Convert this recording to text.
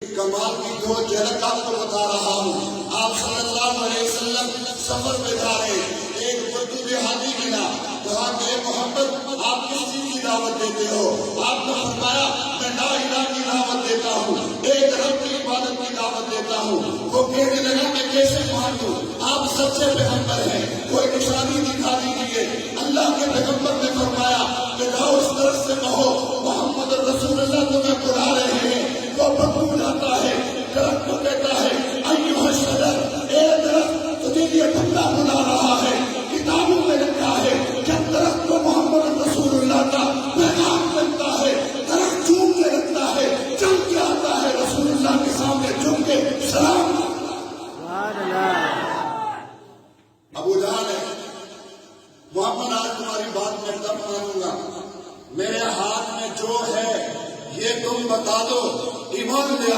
کمال کی دو جھلک آپ کو بتا رہا ہوں۔ آپ صلی اللہ علیہ وسلم سفر میں جا رہے، ایک بدو دیہاتی ملا، کہا کہ محمد آپ کس چیز کی دعوت دیتے ہو؟ آپ نے فرمایا میں لا الہ کی دعوت دیتا ہوں، ایک رب کی عبادت کی دعوت دیتا ہوں۔ وہ کہنے لگا میں کیسے مان دوں، آپ سچے پیغمبر ہیں، کوئی نشانی دکھا دیجیے۔ اللہ کے پیغمبر نے فرمایا کہ جاؤ اس طرف سے کہو محمد رسول اللہ تمہیں بلا رہے ہیں۔ وہ بدو جاتا ہے، درخت کو کہتا ہے ایھا الشجر، اے درخت تجھے یہ بندہ بلا رہا ہے، کتابوں میں لکھا ہے جب درخت کو محمد رسول اللہ کا پیغام ملتا ہے درخت چوم کے رکھتا ہے، چل کے آتا ہے رسول اللہ کے سامنے جھک کے سلام۔ ابو جہل ہے، محمد آج تمہاری بات میں تب مانوں گا، میرے ہاتھ میں جو ہے یہ تم بتا دو، ایمان لے